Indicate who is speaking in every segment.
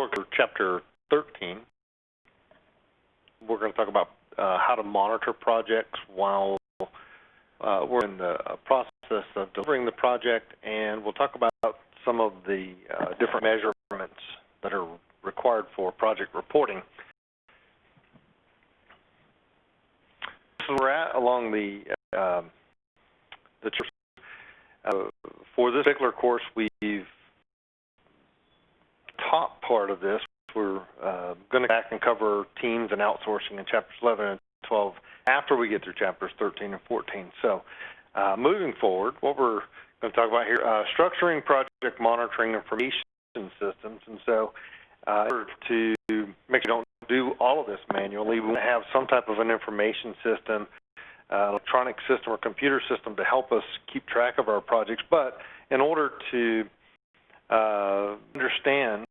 Speaker 1: work through Chapter 13. We're going to talk about how to monitor projects while we're in the process of delivering the project, and we'll talk about some of the different measurements that are required for project reporting. So we're at along the for this particular course, we've top part of this. We're going to go back and cover teams and outsourcing in chapters 11 and 12 after we get through chapters 13 and 14. So moving forward, what we're going to talk about here, structuring project monitoring information systems. And so in order to make sure we don't do all of this manually, we want to have some type of an information system, electronic system or computer system to help us keep track of our projects. But in order to understand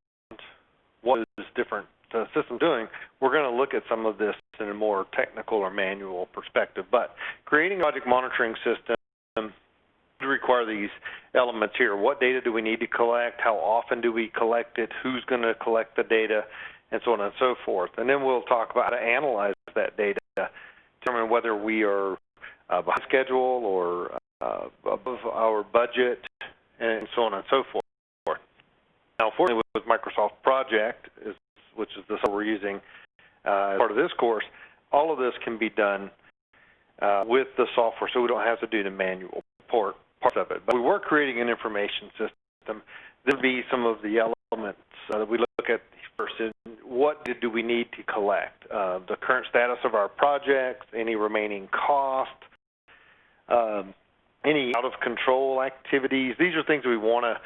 Speaker 1: what is different systems doing, we're going to look at some of this in a more technical or manual perspective. But creating a project monitoring system would require these elements here. What data do we need to collect? How often do we collect it? Who's going to collect the data? And so on and so forth. And then we'll talk about how to analyze that data, determine whether we are behind schedule or above our budget, and so on and so forth. Now, fortunately, with Microsoft Project, which is the software we're using as part of this course, all of this can be done with the software, so we don't have to do the manual parts of it. But we were creating an information system. There would be some of the elements that we look at first. What do we need to collect? The current status of our projects, any remaining cost, any out-of-control activities. These are things that we want to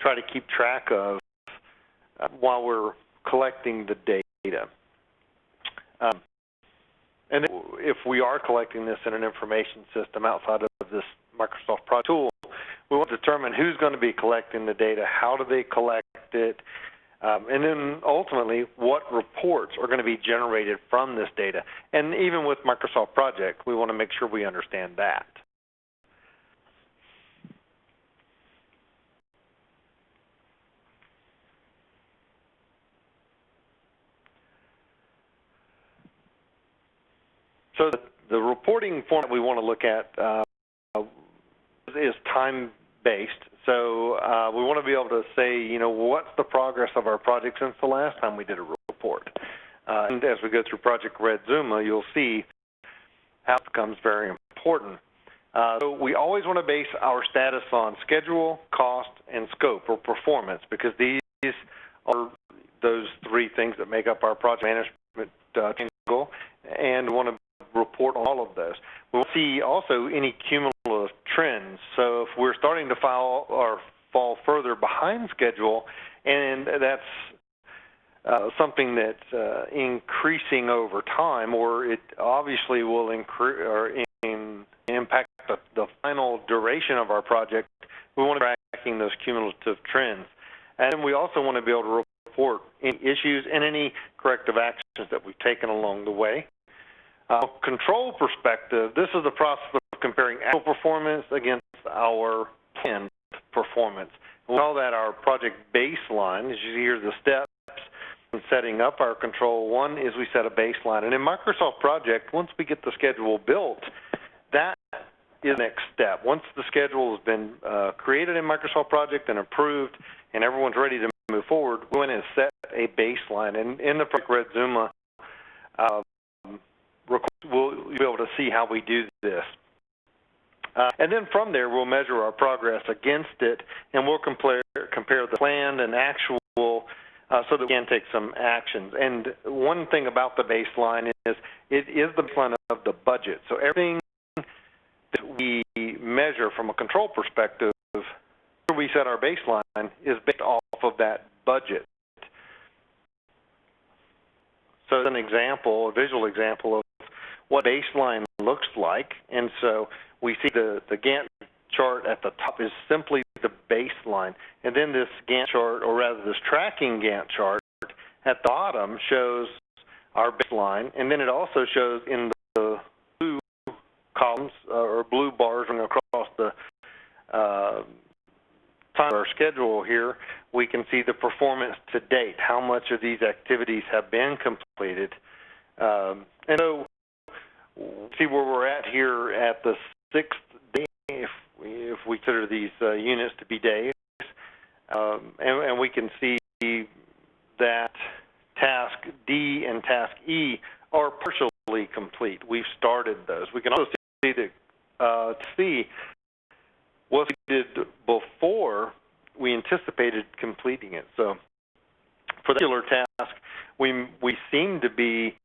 Speaker 1: try to keep track of while we're collecting the data. And if we are collecting this in an information system outside of this Microsoft Project tool, we want to determine who's going to be collecting the data, how do they collect it, and then ultimately what reports are going to be generated from this data. And even with Microsoft Project, we want to make sure we understand that. So the reporting format we want to look at is time-based. So we want to be able to say, you know, what's the progress of our project since the last time we did a report. And as we go through Project Redzuma, you'll see how it becomes very important. So we always want to base our status on schedule, cost, and scope or performance, because these are those three things that make up our project management triangle, and we want to report on all of those. We'll see also any cumulative trends. So if we're starting to fall further behind schedule, and that's something that's increasing over time, or it obviously will impact the final duration of our project, we want to be tracking those cumulative trends. And we also want to be able to report any issues and any corrective actions that we've taken along the way. Control perspective, this is the process of comparing actual performance against our planned performance. We call that our project baseline. As you hear the steps in setting up our control, one is we set a baseline. And in Microsoft Project, once we get the schedule built, that is the next step. Once the schedule has been created in Microsoft Project and approved and everyone's ready to move forward, we went and set a baseline. And in the Project Redzuma, we'll be able to see how we do this. And then from there, we'll measure our progress against it, and we'll compare the planned and actual so that we can take some actions. And one thing about the baseline is it is the baseline of the budget. So everything that we measure from a control perspective, where we set our baseline, is based off of that budget. So as an example, a visual example of what baseline looks like, and so we see the Gantt chart at the top is simply the baseline, and then this Gantt chart, or rather this tracking Gantt chart at the bottom shows our baseline, and then it also shows in the blue columns or blue bars running across the time our schedule here, we can see the performance to date, how much of these activities have been completed. And so, see where we're at here at the 6th day, if we consider these units to be days. And we can see that task D and task E are partially complete. We've started those. We can also see that C was completed before we anticipated completing it. So for the particular task, we seem to be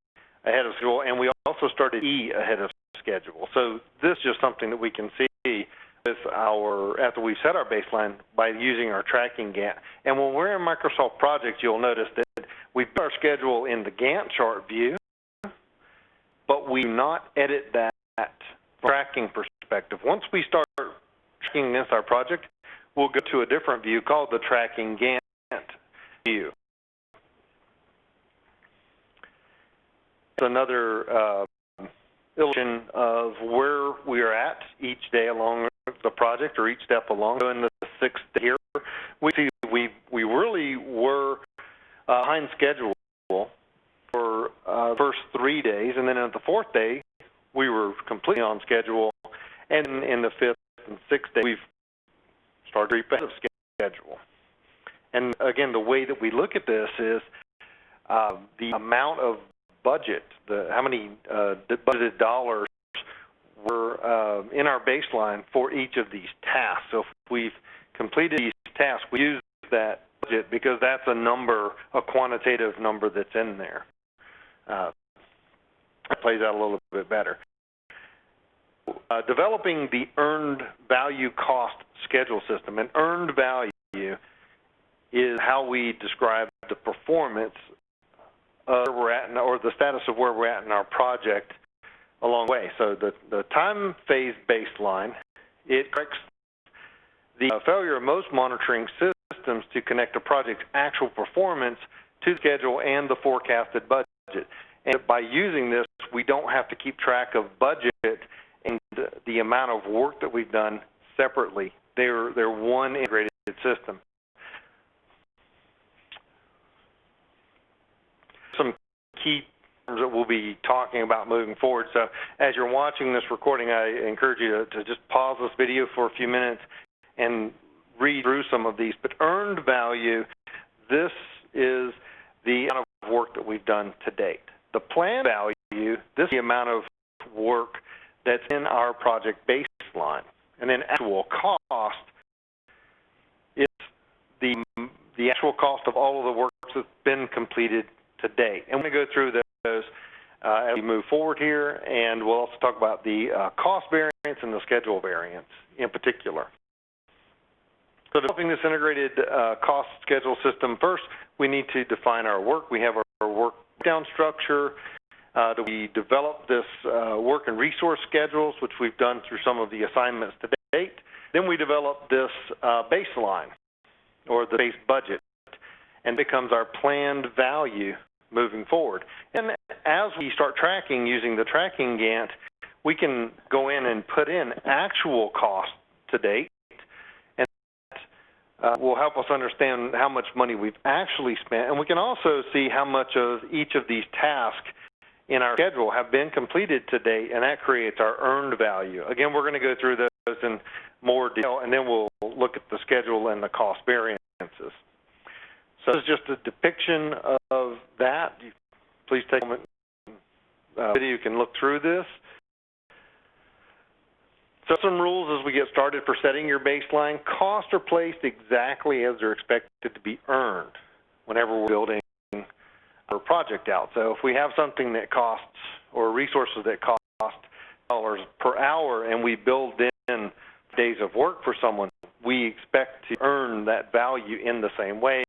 Speaker 1: ahead of schedule, and we also started E ahead of schedule. So this is just something that we can see with after we've set our baseline by using our tracking Gantt. And when we're in Microsoft Project, you'll notice that we put our schedule in the Gantt chart view, but we not edit that from a tracking perspective. Once we start tracking against our project, we'll go to a different view called the tracking Gantt view. It's another illustration of where we are at each day along the project or each step along. So in the 6th day here, we see we really were behind schedule for the first 3 days, and then at the 4th day, we were completely on schedule, and in the 5th and 6th day, we've started ahead of schedule. And again, the way that we look at this is the amount of budget, how many budgeted dollars were in our baseline for each of these tasks. So if we've completed these tasks, we use that budget because that's a number, a quantitative number that's in there. It plays out a little bit better. Developing the earned value cost schedule system. And earned value is how we describe the performance of where we're at, or the status of where we're at in our project along the way. So the time phase baseline, it corrects the failure of most monitoring systems to connect a project's actual performance to the schedule and the forecasted budget. And by using this, we don't have to keep track of budget and the amount of work that we've done separately. They're one integrated system. Some key terms that we'll be talking about moving forward. So as you're watching this recording, I encourage you to just pause this video for a few minutes and read through some of these. But earned value, this is the amount of work that we've done to date. The planned value, this is the amount of work that's in our project baseline. And then actual cost is the actual cost of all of the work that's been completed to date. And we're going to go through those as we move forward here, and we'll also talk about the cost variance and the schedule variance in particular. So developing this integrated cost schedule system, first we need to define our work. We have our work breakdown structure. We develop this work and resource schedules, which we've done through some of the assignments to date. Then we develop this baseline, or the base budget, and becomes our planned value moving forward. And as we start tracking using the tracking Gantt, we can go in and put in actual cost to date, and that will help us understand how much money we've actually spent. And we can also see how much of each of these tasks in our schedule have been completed to date, and that creates our earned value. Again, we're going to go through those in more detail, and then we'll look at the schedule and the cost variances. So this is just a depiction of that. Please take a moment. You can look through this. So some rules as we get started for setting your baseline. Costs are placed exactly as they're expected to be earned whenever we're building our project out. So if we have something that costs, or resources that cost dollars per hour, and we build in days of work for someone, we expect to earn that value in the same way,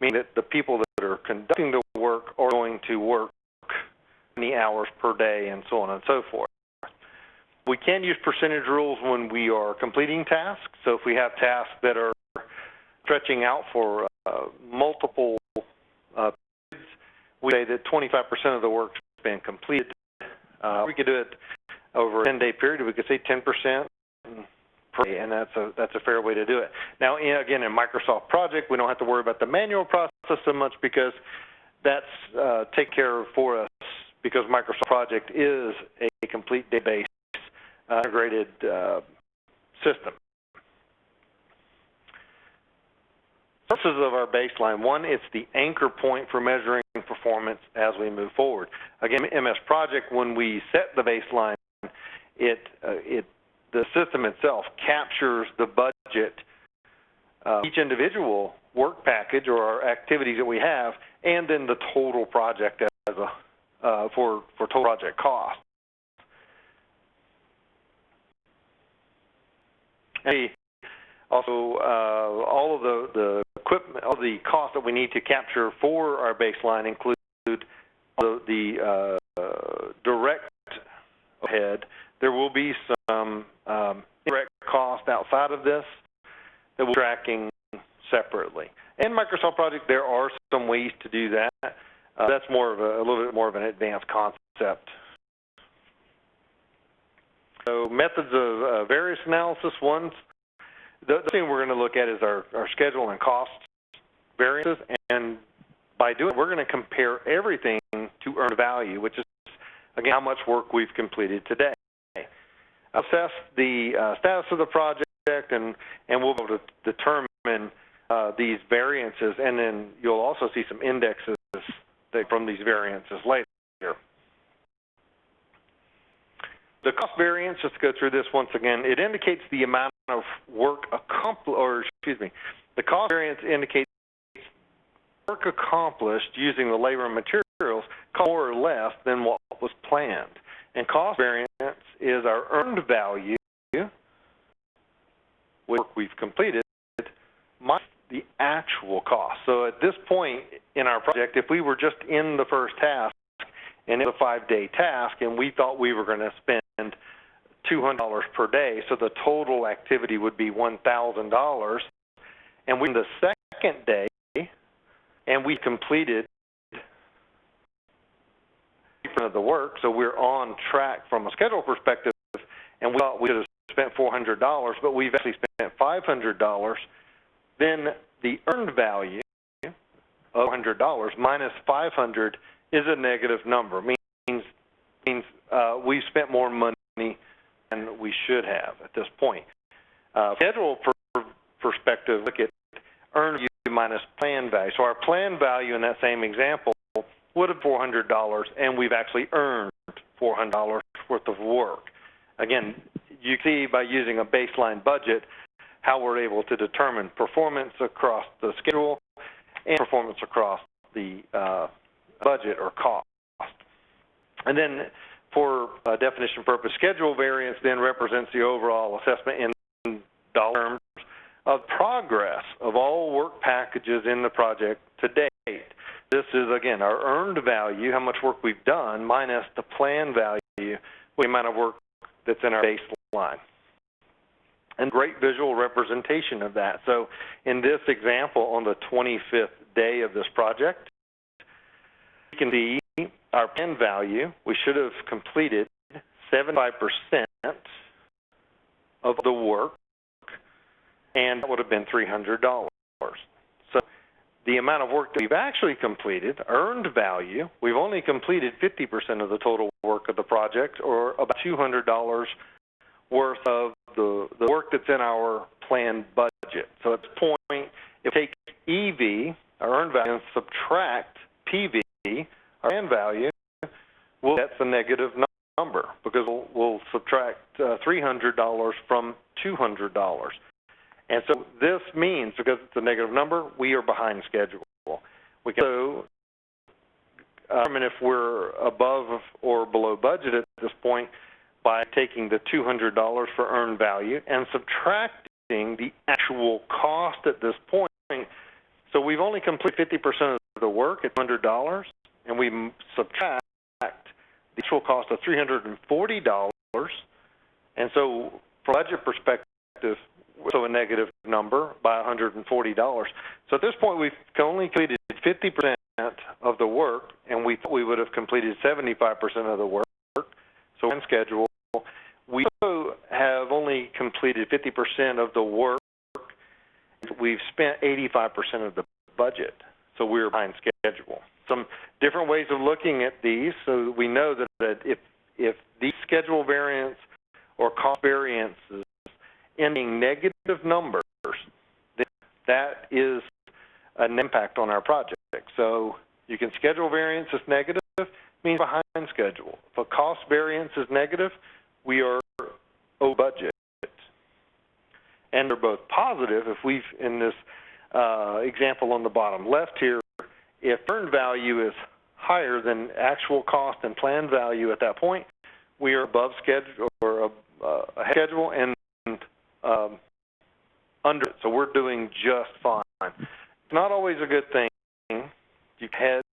Speaker 1: meaning that the people that are conducting the work are going to work many hours per day and so on and so forth. We can use percentage rules when we are completing tasks. So if we have tasks that are stretching out for multiple periods, we say that 25% of the work's been completed. We could do it over a 10-day period. We could say 10%. per day, and that's a fair way to do it. Now, again, in Microsoft Project, we don't have to worry about the manual process so much because that's taken care of for us because Microsoft Project is a complete database integrated system. Sources of our baseline. One, it's the anchor point for measuring performance as we move forward. Again, MS Project, when we set the baseline, the system itself captures the budget, each individual work package or our activities that we have, and then the total project as for total project cost. And also, all of the equipment, all the costs that we need to capture for our baseline include the direct overhead. There will be some indirect cost outside of this that we're tracking separately. In Microsoft Project, there are some ways to do that. That's more of a little bit more of an advanced concept. So methods of various analysis. One, the thing we're going to look at is our schedule and cost variances, and by doing it, we're going to compare everything to earned value, which is, again, how much work we've completed today. Assess the status of the project, and we'll be able to determine these variances, and then you'll also see some indexes from these variances later. The cost variance, just to go through this once again, it indicates the amount of work accomplished, the cost variance indicates work accomplished using the labor and materials more or less than what was planned. And cost variance is our earned value, work we've completed, minus the actual cost. So at this point in our project, if we were just in the first task, and it was a 5-day task, and we thought we were going to spend $200 per day, so the total activity would be $1,000, and we're in the second day, and we completed of the work, so we're on track from a schedule perspective, and we thought we could have spent $400, but we've actually spent $500, then the earned value of $100 minus $500 is a negative number. Means we've spent more money than we should have at this point. Schedule perspective, look at earned value minus planned value. So our planned value in that same example would have $400, and we've actually earned $400 worth of work. Again, you see by using a baseline budget how we're able to determine performance across the schedule and performance across the budget or cost. And then for definition purpose, schedule variance then represents the overall assessment in dollar terms of progress of all work packages in the project to date. This is, again, our earned value, how much work we've done, minus the planned value, the amount of work that's in our baseline. And great visual representation of that. So in this example, on the 25th day of this project, you can see our planned value. We should have completed 75% of the work, and that would have been $300. So the amount of work that we've actually completed, earned value, we've only completed 50% of the total work of the project, or about $200 worth of the work that's in our planned budget. So at this point, if we take EV, our earned value, and subtract PV, our planned value, that's a negative number because we'll subtract $300 from $200. And so this means, because it's a negative number, we are behind schedule. We can also determine if we're above or below budget at this point by taking the $200 for earned value and subtracting the actual cost at this point. So we've only completed 50% of the work at $100, and we subtract the actual cost of $340. And so from a budget perspective, so a negative number by $140. So at this point, we've only completed 50% of the work, and we thought we would have completed 75% of the work. So on schedule, we also have only completed 50% of the work. We've spent 85% of the budget, so we're behind schedule. Some different ways of looking at these, so we know that if these schedule variance or cost variances ending negative numbers, then that is an impact on our project. So you can schedule variance is negative, means behind schedule. If a cost variance is negative, we are over budget. And they're both positive. If we've, in this example on the bottom left here, if earned value is higher than actual cost and planned value at that point, we are above schedule or ahead of schedule and under it. So we're doing just fine. It's not always a good thing. You can't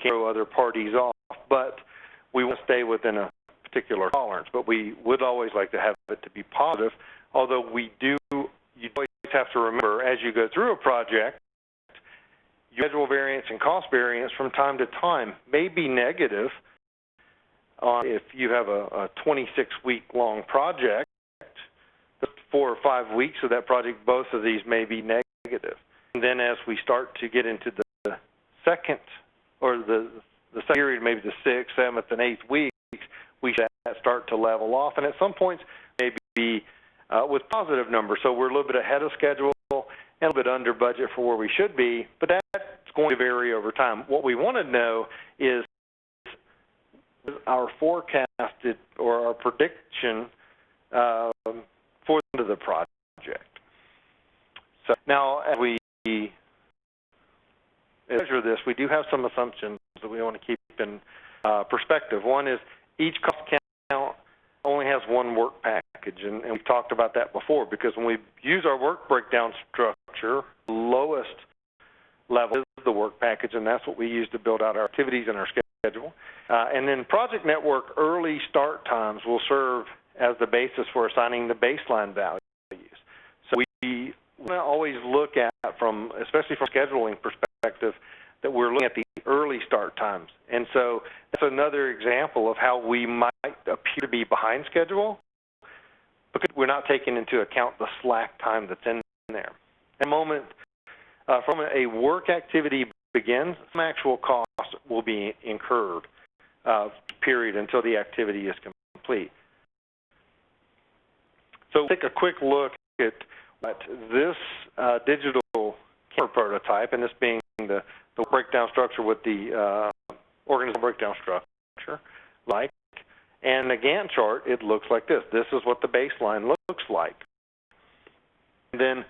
Speaker 1: throw other parties off, but we want to stay within a particular tolerance. But we would always like to have it to be positive, although you always have to remember as you go through a project, your schedule variance and cost variance from time to time may be negative. If you have a 26-week long project, 4 or 5 weeks of that project, both of these may be negative. And then as we start to get into the second, or the second period, maybe the 6th, 7th, and 8th weeks, we start to level off. And at some points, maybe with positive numbers. So we're a little bit ahead of schedule and a little bit under budget for where we should be, but that's going to vary over time. What we want to know is our forecasted or our prediction for the end of the project. So now as we measure this, we do have some assumptions that we want to keep in perspective. One is each cost count only has one work package, and we've talked about that before, because when we use our work breakdown structure, the lowest level is the work package, and that's what we use to build out our activities and our schedule. And then project network early start times will serve as the basis for assigning the baseline values. So we want to always look at, especially from a scheduling perspective, that we're looking at the early start times. And so that's another example of how we might appear to be behind schedule because we're not taking into account the slack time that's in there. At the moment, from a work activity begins, some actual costs will be incurred, period, until the activity is complete. So take a quick look at this digital camera prototype, and this being the breakdown structure with the organizational breakdown structure, and the Gantt chart, it looks like this. This is what the baseline looks like. And then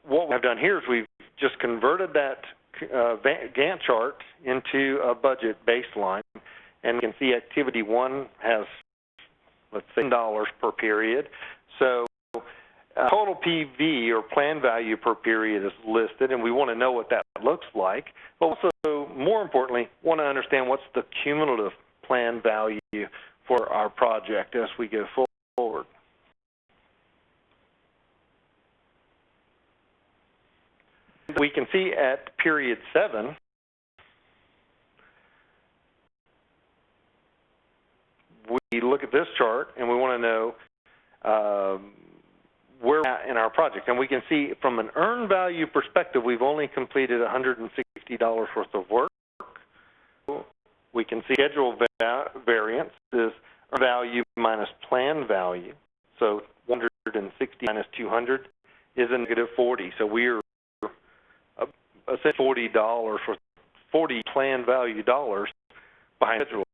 Speaker 1: what we've done here is we've just converted that Gantt chart into a budget baseline, and you can see activity 1 has, let's say, $10 per period. So total PV or plan value per period is listed, and we want to know what that looks like. But also, more importantly, want to understand what's the cumulative plan value for our project as we go forward. We can see at period 7, we look at this chart and we want to know where we're at in our project. And we can see from an earned value perspective, we've only completed $160 worth of work. We can see schedule variance is value minus plan value. So 160 minus 200 is a negative 40. So we're essentially $40 for 40 plan value dollars behind schedule.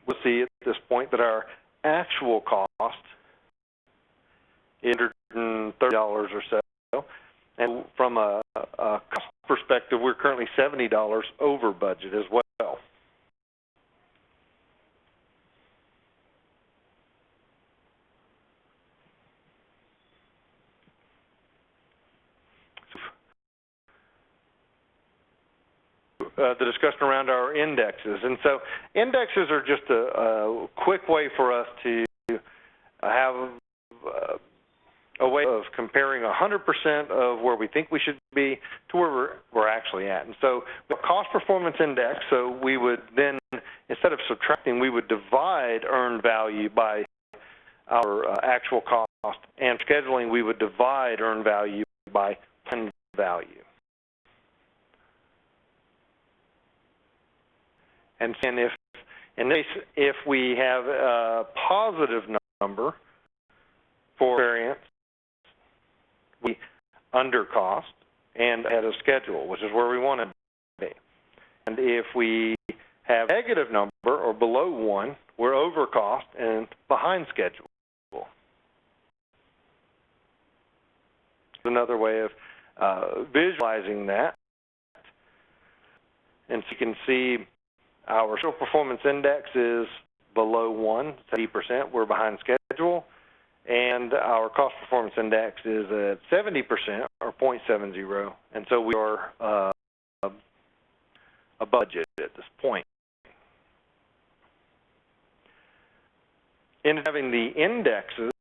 Speaker 1: We'll see at this point that our actual cost is $130 or so, and from a cost perspective, we're currently $70 over budget as well. The discussion around our indexes. And so indexes are just a quick way for us to have a way of comparing 100% of where we think we should be to where we're actually at. And so the cost performance index, so we would then, instead of subtracting, we would divide earned value by our actual cost, and scheduling we would divide earned value by planned value. And if we have a positive number for variance, we under cost and ahead of schedule, which is where we want it to be. And if we have a negative number or below 1, we're over cost and behind schedule. Another way of visualizing that. And so you can see our social performance index is below 1, 70%, we're behind schedule. And our cost performance index is at 70%, or 0.70, and so we are a budget at this point. In having the indexes,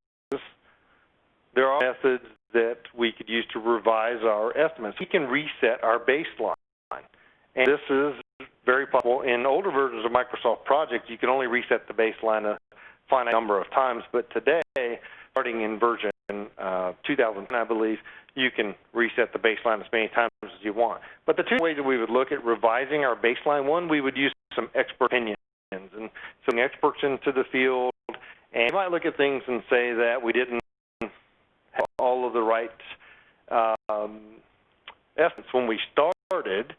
Speaker 1: there are methods that we could use to revise our estimates. We can reset our baseline, and this is very possible. In older versions of Microsoft Project, you can only reset the baseline a finite number of times, but today, starting in version 2010, I believe, you can reset the baseline as many times as you want. But the two ways that we would look at revising our baseline, one, we would use some expert opinions and some experts into the field, and you might look at things and say that we didn't have all of the right estimates when we started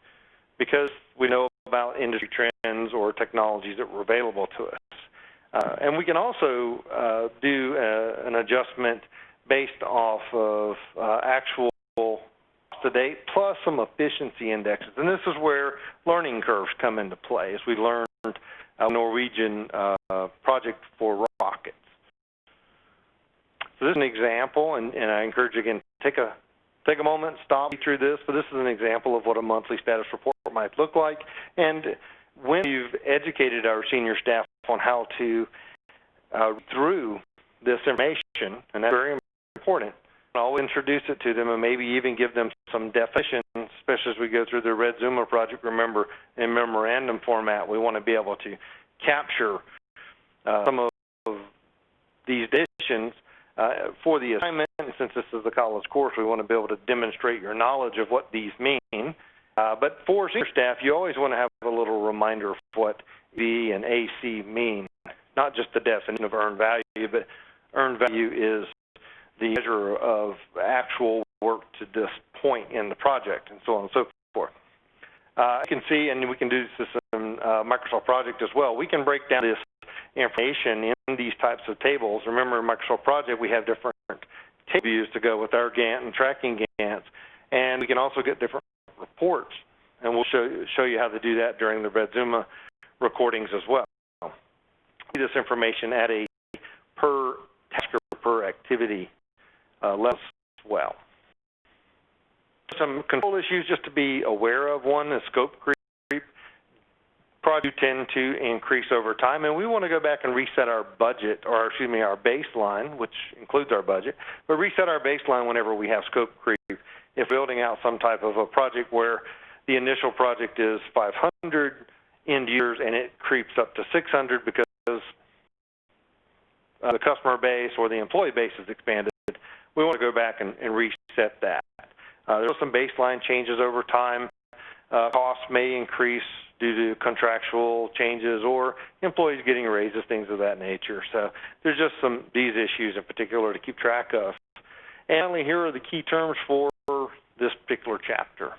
Speaker 1: because we know about industry trends or technologies that were available to us. And we can also do an adjustment based off of actual to date plus some efficiency indexes. And this is where learning curves come into play as we learned a Norwegian project for rockets. So this is an example, and I encourage you again, take a moment, stop through this, but this is an example of what a monthly status report might look like. And when you've educated our senior staff on how to through this information, and that's very important, I'll introduce it to them and maybe even give them some definitions, especially as we go through the Red Zuma project. Remember, in memorandum format, we want to be able to capture some of these definitions for the assignment. And since this is a college course, we want to be able to demonstrate your knowledge of what these mean. But for senior staff, you always want to have a little reminder of what V and AC mean, not just the definition of earned value, but earned value is the measure of actual work to this point in the project, and so on and so forth. You can see, and we can do this in Microsoft Project as well, we can break down this information in these types of tables. Remember, in Microsoft Project, we have different table views to go with our Gantt and tracking Gannts, and we can also get different reports, and we'll show you how to do that during the Red Zuma recordings as well. This information at a per task or per activity level as well. Some control issues just to be aware of. One is scope creep. Projects tend to increase over time, and we want to go back and reset our budget, or excuse me, our baseline, which includes our budget, but reset our baseline whenever we have scope creep. If building out some type of a project where the initial project is 500 end users and it creeps up to 600 because the customer base or the employee base is expanded, we want to go back and reset that. There are some baseline changes over time. Costs may increase due to contractual changes or employees getting raises, things of that nature. So there's just these issues in particular to keep track of. And finally, here are the key terms for this particular chapter.